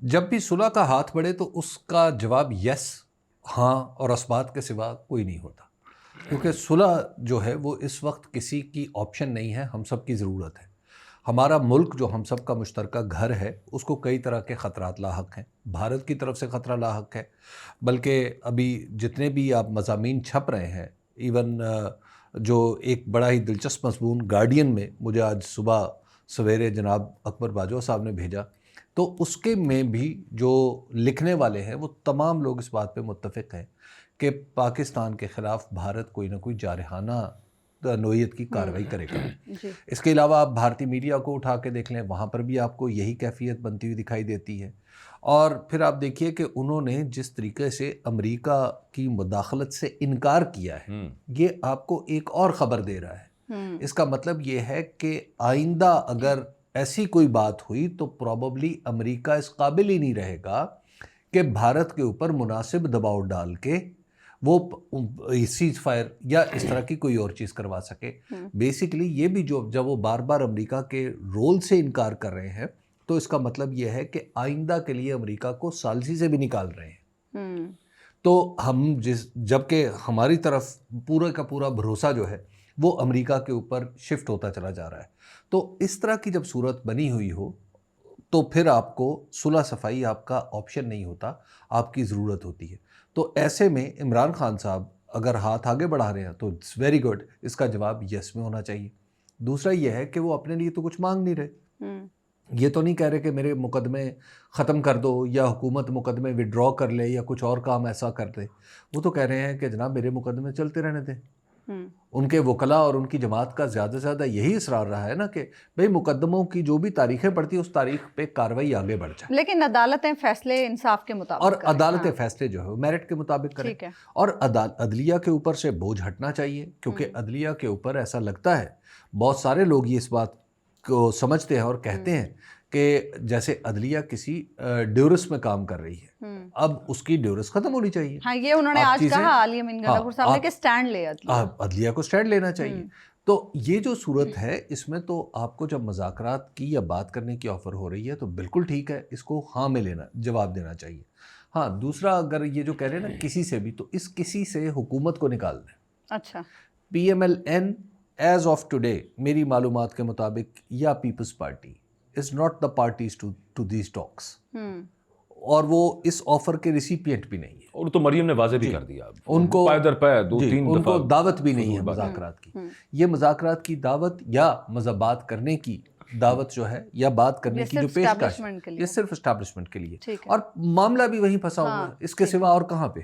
جب بھی صلح کا ہاتھ بڑھے تو اس کا جواب یس، ہاں اور اسبات کے سوا کوئی نہیں ہوتا، کیونکہ صلح جو ہے وہ اس وقت کسی کی آپشن نہیں ہے، ہم سب کی ضرورت ہے۔ ہمارا ملک جو ہم سب کا مشترکہ گھر ہے اس کو کئی طرح کے خطرات لاحق ہیں، بھارت کی طرف سے خطرہ لاحق ہے، بلکہ ابھی جتنے بھی آپ مضامین چھپ رہے ہیں، ایون جو ایک بڑا ہی دلچسپ مضمون گارڈین میں مجھے آج صبح سویرے جناب اکبر باجوہ صاحب نے بھیجا، تو اس کے میں بھی جو لکھنے والے ہیں وہ تمام لوگ اس بات پہ متفق ہیں کہ پاکستان کے خلاف بھارت کوئی نہ کوئی جارحانہ نوعیت کی کارروائی کرے گا۔ اس کے علاوہ آپ بھارتی میڈیا کو اٹھا کے دیکھ لیں، وہاں پر بھی آپ کو یہی کیفیت بنتی ہوئی دکھائی دیتی ہے۔ اور پھر آپ دیکھیے کہ انہوں نے جس طریقے سے امریکہ کی مداخلت سے انکار کیا ہے، یہ آپ کو ایک اور خبر دے رہا ہے۔ اس کا مطلب یہ ہے کہ آئندہ اگر ایسی کوئی بات ہوئی تو پروبیبلی امریکہ اس قابل ہی نہیں رہے گا کہ بھارت کے اوپر مناسب دباؤ ڈال کے وہ سیز فائر یا اس طرح کی کوئی اور چیز کروا سکے۔ بیسیکلی یہ بھی جب وہ بار بار امریکہ کے رول سے انکار کر رہے ہیں تو اس کا مطلب یہ ہے کہ آئندہ کے لیے امریکہ کو ثالثی سے بھی نکال رہے ہیں۔ تو ہم جبکہ ہماری طرف پورے کا پورا بھروسہ جو ہے وہ امریکہ کے اوپر شفٹ ہوتا چلا جا رہا ہے، تو اس طرح کی جب صورت بنی ہوئی ہو تو پھر آپ کو صلح صفائی آپ کا آپشن نہیں ہوتا، آپ کی ضرورت ہوتی ہے۔ تو ایسے میں عمران خان صاحب اگر ہاتھ آگے بڑھا رہے ہیں تو اٹس ویری گڈ، اس کا جواب یس میں ہونا چاہیے۔ دوسرا یہ ہے کہ وہ اپنے لیے تو کچھ مانگ نہیں رہے، یہ تو نہیں کہہ رہے کہ میرے مقدمے ختم کر دو یا حکومت مقدمے وڈرا کر لے یا کچھ اور کام ایسا کر دے، وہ تو کہہ رہے ہیں کہ جناب میرے مقدمے چلتے رہنے دیں۔ ان کے وکلاء اور ان کی جماعت کا زیادہ سے زیادہ یہی اصرار رہا ہے نا کہ بھئی مقدموں کی جو بھی تاریخیں پڑتی ہیں اس تاریخ پہ کارروائی آگے بڑھ جائے، لیکن عدالتیں فیصلے انصاف کے مطابق اور کریں، عدالتیں فیصلے جو ہے وہ میرٹ کے مطابق کریں، اور عدلیہ کے اوپر سے بوجھ ہٹنا چاہیے، کیونکہ عدلیہ کے اوپر ایسا لگتا ہے بہت سارے لوگ یہ اس بات کو سمجھتے ہیں اور کہتے ہیں کہ جیسے عدلیہ کسی ڈیورس میں کام کر رہی ہے، اب اس کی ڈیورس ختم ہونی چاہیے۔ ہاں، یہ انہوں نے آج کہا عالی امین گنڈا صاحب نے کہ سٹینڈ لے عدلیہ کو سٹینڈ لینا چاہیے۔ تو یہ جو صورت ہے اس میں تو آپ کو جب مذاکرات کی یا بات کرنے کی آفر ہو رہی ہے تو بالکل ٹھیک ہے، اس کو ہاں میں جواب دینا چاہیے۔ ہاں، دوسرا اگر یہ جو کہہ رہے ہیں نا کسی سے بھی، تو اس کسی سے حکومت کو نکال دیں۔ اچھا، P M L N as of today میری معلومات کے مطابق یا Peoples Party is not the parties to these talks, اور وہ اس آفر کے ریسیپینٹ بھی نہیں ہے، اور تو مریم نے واضح بھی کر دیا، ان کو پے در پے دو تین ان کو دفعہ دعوت بھی نہیں ہے مذاکرات کی۔ یہ مذاکرات کی دعوت یا بات کرنے کی دعوت جو ہے یا بات کرنے کی جو پیشکش ہے، یہ صرف اسٹیبلشمنٹ کے لیے، اور معاملہ بھی وہیں پھنسا ہوا ہے، اس کے سوا اور کہاں پہ؟